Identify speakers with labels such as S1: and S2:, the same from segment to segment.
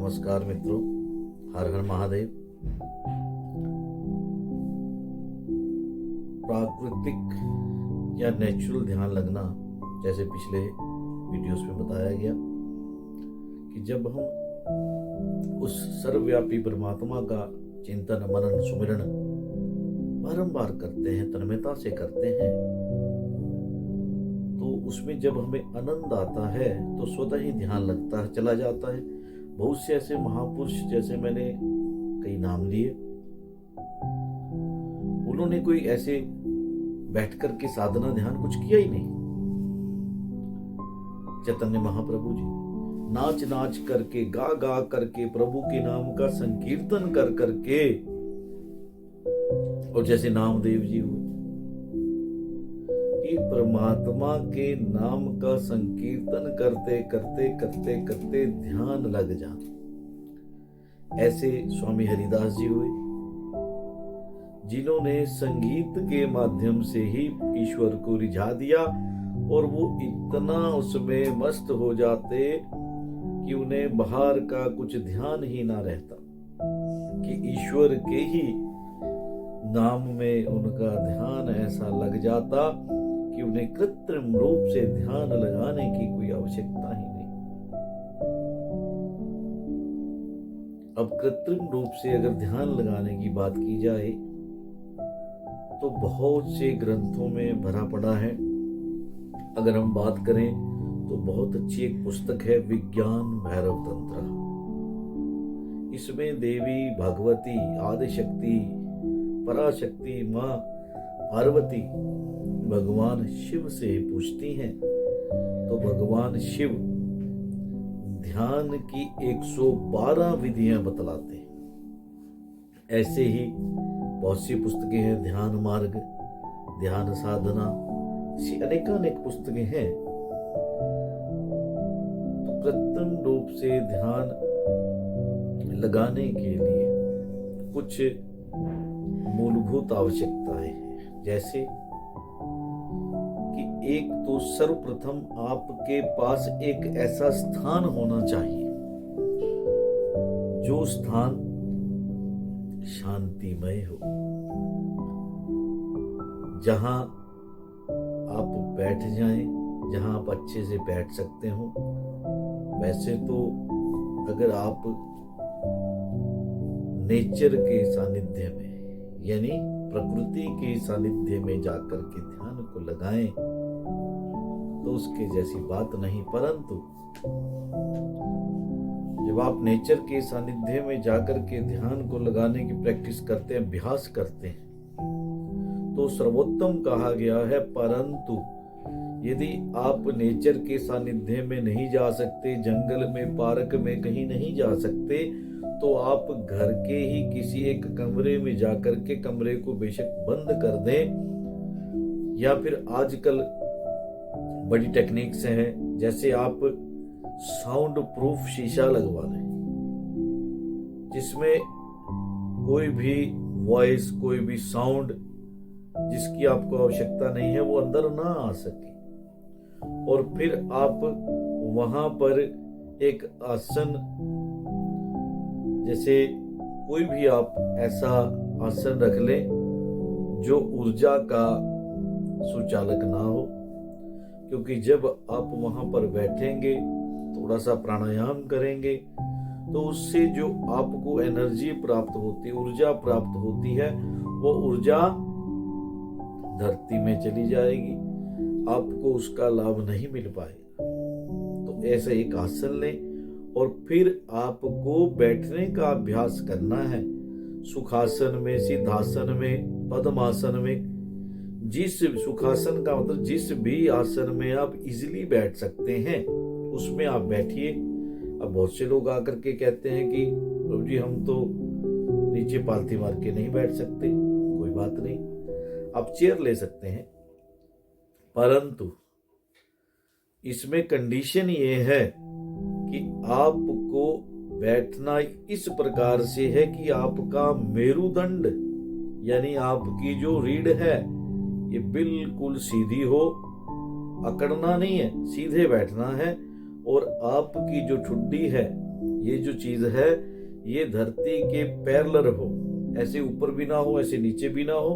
S1: नमस्कार मित्रों, हर हर महादेव। प्राकृतिक या नेचुरल ध्यान लगना, जैसे पिछले वीडियोस में बताया गया कि जब हम उस सर्वव्यापी परमात्मा का चिंतन, मनन, सुमिरन बारंबार करते हैं, तन्मयता से करते हैं, तो उसमें जब हमें आनंद आता है तो स्वतः ही ध्यान लगता है, चला जाता है। बहुत से ऐसे महापुरुष, जैसे मैंने कई नाम लिए, उन्होंने कोई ऐसे बैठ कर के साधना ध्यान कुछ किया ही नहीं। चैतन्य महाप्रभु जी नाच नाच करके, गा गा करके, प्रभु के नाम का संकीर्तन कर करके, और जैसे नामदेव जी हुए कि परमात्मा के नाम का संकीर्तन करते करते करते करते ध्यान लग जाना। ऐसे स्वामी हरिदास जी हुए जिन्होंने संगीत के माध्यम से ही ईश्वर को रिझा दिया, और वो इतना उसमें मस्त हो जाते कि उन्हें बाहर का कुछ ध्यान ही ना रहता, कि ईश्वर के ही नाम में उनका ध्यान ऐसा लग जाता कि उन्हें कृत्रिम रूप से ध्यान लगाने की कोई आवश्यकता ही नहीं। अब कृत्रिम रूप से अगर ध्यान लगाने की बात की जाए तो बहुत से ग्रंथों में भरा पड़ा है। अगर हम बात करें तो बहुत अच्छी एक पुस्तक है विज्ञान भैरव तंत्र। इसमें देवी भगवती, आदिशक्ति, पराशक्ति, माँ पार्वती भगवान शिव से पूछती हैं, तो भगवान शिव ध्यान की 112 विधियां बतलाते हैं। ऐसे ही बहुत सी पुस्तकें हैं, ध्यान मार्ग, ध्यान साधना, ऐसी अनेकानेक पुस्तकें हैं। तो कृत्रिम रूप से ध्यान लगाने के लिए कुछ मूलभूत आवश्यकताएं हैं, जैसे कि एक तो सर्वप्रथम आपके पास एक ऐसा स्थान होना चाहिए जो स्थान शांतिमय हो, जहां आप बैठ जाएं, जहां आप अच्छे से बैठ सकते हो। वैसे तो अगर आप नेचर के सानिध्य में, यानी प्रकृति के सानिध्य में जाकर के ध्यान को लगाएं तो उसके जैसी बात नहीं, परंतु जब आप नेचर के सानिध्य में जाकर के ध्यान को लगाने की प्रैक्टिस करते हैं, अभ्यास करते हैं, तो सर्वोत्तम कहा गया है। परंतु यदि आप नेचर के सानिध्य में नहीं जा सकते, जंगल में, पार्क में कहीं नहीं जा सकते, तो आप घर के ही किसी एक कमरे में जाकर के कमरे को बेशक बंद कर दें, या फिर आजकल बड़ी टेक्निक्स हैं, जैसे आप साउंड प्रूफ शीशा लगवा लें, जिसमें कोई भी वॉइस, कोई भी साउंड जिसकी आपको आवश्यकता नहीं है वो अंदर ना आ सके। और फिर आप वहां पर एक आसन, जैसे कोई भी आप ऐसा आसन रख लें जो ऊर्जा का सुचालक ना हो, क्योंकि जब आप वहां पर बैठेंगे, थोड़ा सा प्राणायाम करेंगे, तो उससे जो आपको एनर्जी प्राप्त होती है, ऊर्जा प्राप्त होती है, वो ऊर्जा धरती में चली जाएगी, आपको उसका लाभ नहीं मिल पाएगा। तो ऐसा एक आसन लें, और फिर आपको बैठने का अभ्यास करना है, सुखासन में, सिद्धासन में, पद्मासन में। जिस सुखासन का मतलब जिस भी आसन में आप इजीली बैठ सकते हैं उसमें आप बैठिए। अब बहुत से लोग आकर के कहते हैं कि प्रभु जी हम तो नीचे पालथी मार के नहीं बैठ सकते। कोई बात नहीं, आप चेयर ले सकते हैं, परंतु इसमें कंडीशन ये है कि आपको बैठना इस प्रकार से है कि आपका मेरुदंड, यानी आपकी जो रीढ़ है, ये बिल्कुल सीधी हो, अकड़ना नहीं है, सीधे बैठना है। और आपकी जो ठुड्डी है ये जो चीज है ये धरती के पैरेलल हो, ऐसे ऊपर भी ना हो, ऐसे नीचे भी ना हो।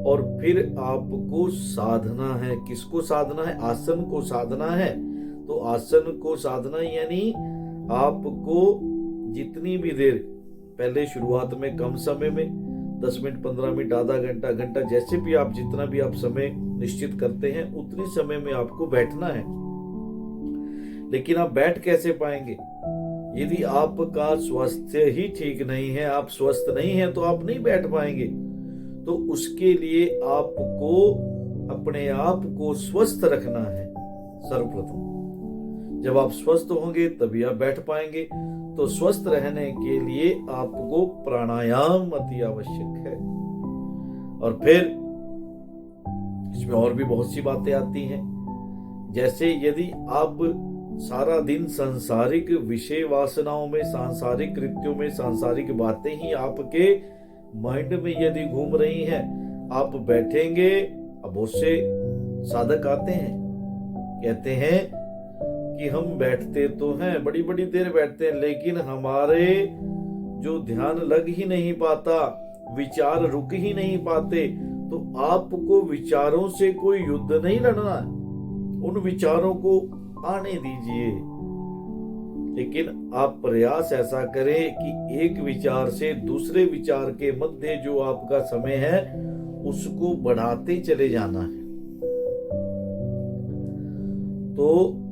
S1: और फिर आपको साधना है, किसको साधना है? आसन को साधना है। तो आसन को साधना यानी आपको जितनी भी देर, पहले शुरुआत में कम समय में 10 मिनट, 15 मिनट, आधा घंटा, घंटा, जैसे भी आप जितना भी आप समय निश्चित करते हैं उतनी समय में आपको बैठना है। लेकिन आप बैठ कैसे पाएंगे? यदि आपका स्वास्थ्य ही ठीक नहीं है, आप स्वस्थ नहीं हैं, तो आप नहीं बैठ पाएंगे। तो उसके लिए आपको अपने आप को स्वस्थ रखना है सर्वप्रथम। जब आप स्वस्थ होंगे तभी आप बैठ पाएंगे। तो स्वस्थ रहने के लिए आपको प्राणायाम अति आवश्यक है। और फिर इसमें और भी बहुत सी बातें आती हैं। जैसे यदि आप सारा दिन सांसारिक विषय वासनाओं में, सांसारिक कृत्यों में, सांसारिक बातें ही आपके माइंड में यदि घूम रही हैं, आप बैठेंगे। अब बहुत से साधक आते हैं, कहते हैं कि हम बैठते तो हैं, बड़ी बड़ी देर बैठते हैं, लेकिन हमारे जो ध्यान लग ही नहीं पाता, विचार रुक ही नहीं पाते। तो आपको विचारों से कोई युद्ध नहीं लड़ना है, उन विचारों को आने दीजिए। लेकिन आप प्रयास ऐसा करें कि एक विचार से दूसरे विचार के मध्य जो आपका समय है उसको बढ़ाते चले जाना है। तो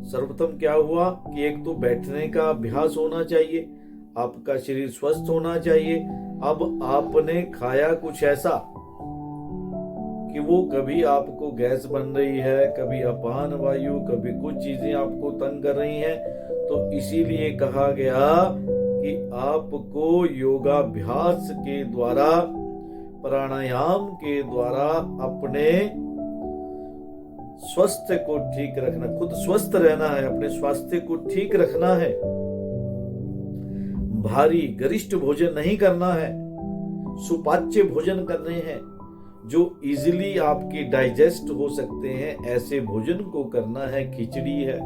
S1: सर्वप्रथम क्या हुआ कि एक तो बैठने का अभ्यास होना चाहिए, आपका शरीर स्वस्थ होना चाहिए। अब आपने खाया कुछ ऐसा कि वो कभी आपको गैस बन रही है, कभी अपान वायु, कभी कुछ चीजें आपको तंग कर रही हैं, तो इसीलिए कहा गया कि आपको योगाभ्यास के द्वारा, प्राणायाम के द्वारा अपने स्वास्थ्य को ठीक रखना, खुद स्वस्थ रहना है, अपने स्वास्थ्य को ठीक रखना है। भारी गरिष्ठ भोजन नहीं करना है, सुपाच्य भोजन करने हैं, जो इजीली आपके डाइजेस्ट हो सकते हैं, ऐसे भोजन को करना है। खिचड़ी है,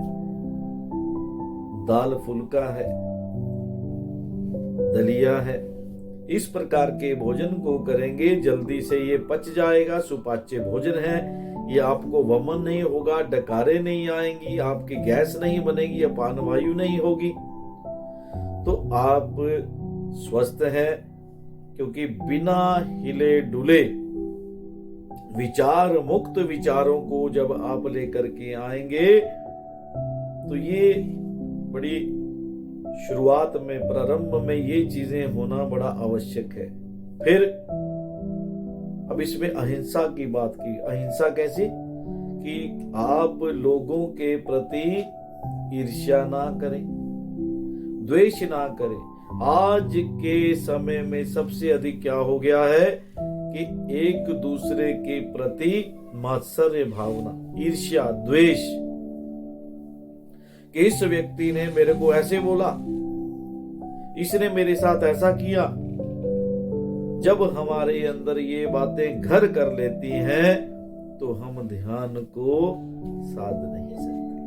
S1: दाल फुल्का है, दलिया है, इस प्रकार के भोजन को करेंगे, जल्दी से ये पच जाएगा। सुपाच्य भोजन है, ये आपको वमन नहीं होगा, डकारें नहीं आएंगी, आपकी गैस नहीं बनेगी, अपान वायु नहीं होगी। तो आप स्वस्थ हैं, क्योंकि बिना हिले डुले विचार मुक्त विचारों को जब आप लेकर के आएंगे, तो ये बड़ी शुरुआत में, प्रारंभ में ये चीजें होना बड़ा आवश्यक है। फिर अब इसमें अहिंसा की बात की। अहिंसा कैसे? कि आप लोगों के प्रति ईर्ष्या ना करें, द्वेष ना करें। आज के समय में सबसे अधिक क्या हो गया है कि एक दूसरे के प्रति मात्सर्य भावना, ईर्ष्या, द्वेष, कि इस व्यक्ति ने मेरे को ऐसे बोला, इसने मेरे साथ ऐसा किया। जब हमारे अंदर ये बातें घर कर लेती हैं तो हम ध्यान को साध नहीं सकते।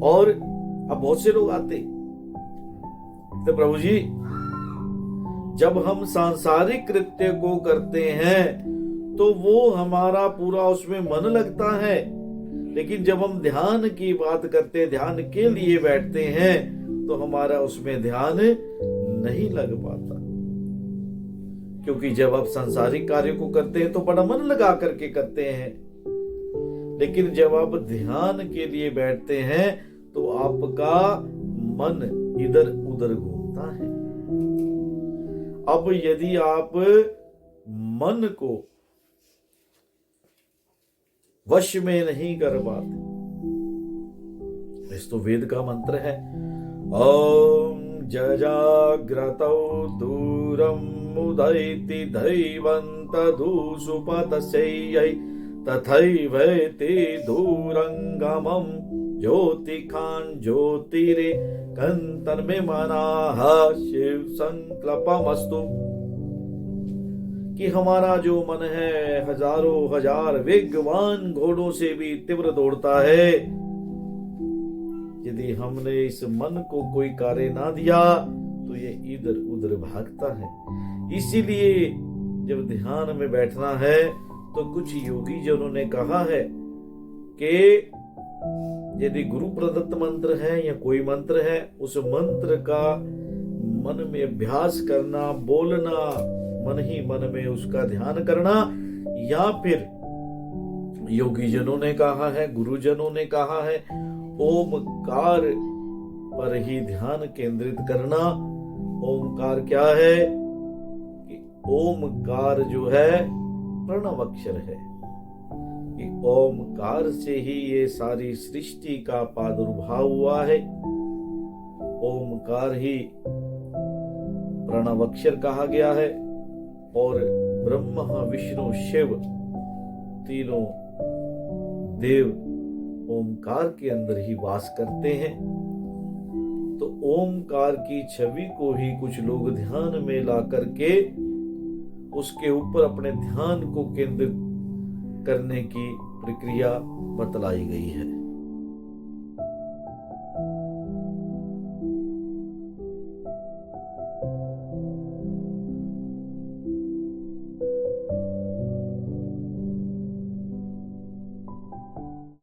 S1: और अब बहुत से लोग आते तो प्रभु जी, जब हम सांसारिक कृत्य को करते हैं तो वो हमारा पूरा उसमें मन लगता है, लेकिन जब हम ध्यान की बात करते हैं, ध्यान के लिए बैठते हैं, तो हमारा उसमें ध्यान नहीं लग पाता। क्योंकि जब आप सांसारिक कार्य को करते हैं तो बड़ा मन लगा करके करते हैं, लेकिन जब आप ध्यान के लिए बैठते हैं तो आपका मन इधर उधर घूमता है। अब यदि आप मन को वश में नहीं कर पाते, इस तो वेद का मंत्र है, ओम जजाग्रतौ दूरम उदयति दैवंत धूसुपतस्यै तथैवैति दूरंगमं ज्योतिखान ज्योतिरे कंतन में मनाः शिव संकल्पमस्तु। कि हमारा जो मन है हजारों हजार वेगवान घोड़ों से भी तीव्र दौड़ता है, यदि हमने इस मन को कोई कार्य ना दिया तो ये इधर उधर भागता है। इसीलिए जब ध्यान में बैठना है तो कुछ योगी जनों ने कहा है कि यदि गुरु प्रदत्त मंत्र है या कोई मंत्र है, उस मंत्र का मन में अभ्यास करना, बोलना, मन ही मन में उसका ध्यान करना, या फिर योगी जनों ने कहा है, गुरुजनों ने कहा है, ओमकार पर ही ध्यान केंद्रित करना। ओमकार क्या है कि ओमकार जो है प्रणव अक्षर है कि ओमकार से ही ये सारी सृष्टि का प्रादुर्भाव हुआ है। ओमकार ही प्रणव अक्षर कहा गया है और ब्रह्मा विष्णु शिव तीनों देव ओमकार के अंदर ही वास करते हैं। तो ओमकार की छवि को ही कुछ लोग ध्यान में ला करके उसके ऊपर अपने ध्यान को केंद्रित करने की प्रक्रिया बतलाई गई है।